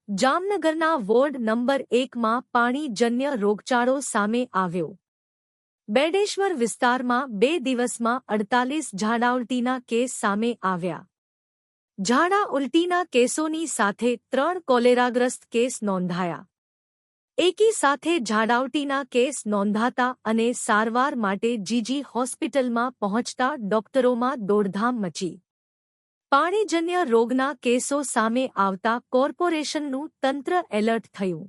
જામનગરના ward number 1માં પાણીજન્ય રોગચાળો સામે આવ્યો। બેડેશ્વર વિસ્તારમાં 2 દિવસમાં 48 ઝાડા ઉલટીના કેસ સામે આવ્યા। ઝાડા ઉલટીના કેસોની સાથે 3 કોલેરાગ્રસ્ત કેસ નોંધાયા। એકી સાથે ઝાડા ઉલટીના કેસ નોંધાતા અને સારવાર માટે જીજી હોસ્પિટલમાં પહોંચતા ડોક્ટરોમાં દોડધામ મચી। પાણીજન્ય રોગના કેસો સામે આવતા કોર્પોરેશનનું તંત્ર એલર્ટ થયું।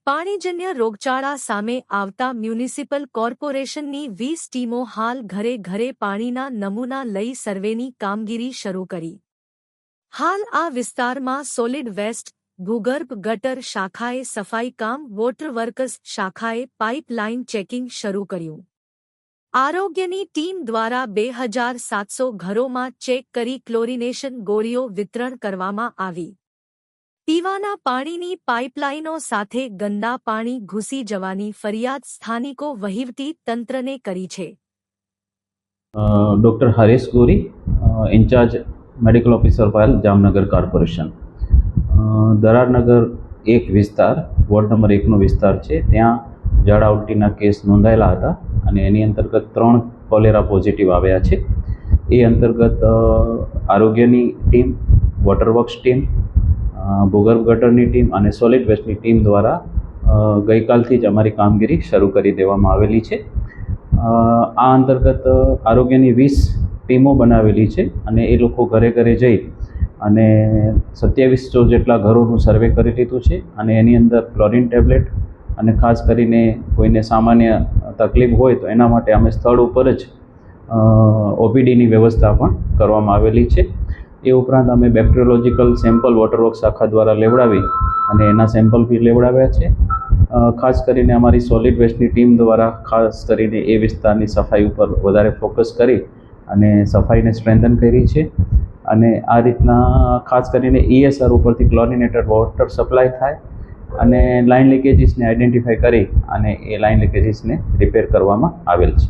પાણીજન્ય રોગચાળા સામે આવતા મ્યુનિસિપલ કોર્પોરેશનની 20 ટીમો હાલ ઘરે ઘરે પાણીના નમૂના લઈ સર્વેની કામગીરી શરૂ કરી। હાલ આ વિસ્તારમાં સોલિડ વેસ્ટ, ભૂગર્ભ ગટર શાખાએ સફાઈ કામ, વોટર વર્કસ શાખાએ પાઇપલાઇન ચેકિંગ શરૂ કર્યું। આરોગ્યની ટીમ દ્વારા 2700 ઘરોમાં ચેક કરી ક્લોરિનેશન ગોળીઓ વિતરણ કરવામાં આવી। પીવાના પાણીની પાઇપલાઇનો સાથે ગંદા પાણી ઘૂસી જવાની ફરિયાદ સ્થાનિકો વહીવટી તંત્રને કરી છે। Doctor Haresh Gori, in charge medical officer ફાઇલ જામનગર કોર્પોરેશન। દરારનગર 1 વિસ્તાર, વોર્ડ નંબર 1નો વિસ્તાર છે, ત્યાં ઝાડા ઉલટીના કેસ નોંધાયેલા હતા અને એની અંતર્ગત 3 કોલેરા પોઝિટિવ આવ્યા છે। એ અંતર્ગત આરોગ્યની ટીમ, વોટરવર્ક્સ ટીમ, ભૂગર્ભ ગટરની ટીમ અને સોલિડ વેસ્ટની ટીમ દ્વારા ગઈકાલથી જ અમારી કામગીરી શરૂ કરી દેવામાં આવેલી છે। આ અંતર્ગત આરોગ્યની 20 ટીમો બનાવેલી છે અને એ લોકો ઘરે ઘરે જઈ અને 2700 જેટલા ઘરોનું સર્વે કરી લીધું છે અને એની અંદર ક્લોરીન ટેબ્લેટ અને ખાસ કરીને કોઈને સામાન્ય તકલીફ હોય તો એના માટે અમે સ્થળ ઉપર જ ઓપીડીની વ્યવસ્થા પણ કરવામાં આવેલી છે। એ ઉપરાંત અમે બેક્ટેરિયોલોજીકલ સેમ્પલ વોટરવર્ક્સ શાખા દ્વારા લેવડાવી અને એના સેમ્પલ બી લેવડાવ્યા છે। ખાસ કરીને અમારી સોલિડ વેસ્ટની ટીમ દ્વારા ખાસ કરીને એ વિસ્તારની સફાઈ ઉપર વધારે ફોકસ કરી અને સફાઈને સ્ટ્રેન્થન કરી છે અને આ રીતના ખાસ કરીને ESR ઉપરથી ક્લોરિનેટેડ વોટર સપ્લાય થાય અને લાઇન લીકેજીસને આઈડેન્ટિફાઈ કરી અને એ લાઇન લીકેજીસને રિપેર કરવામાં આવેલ છે।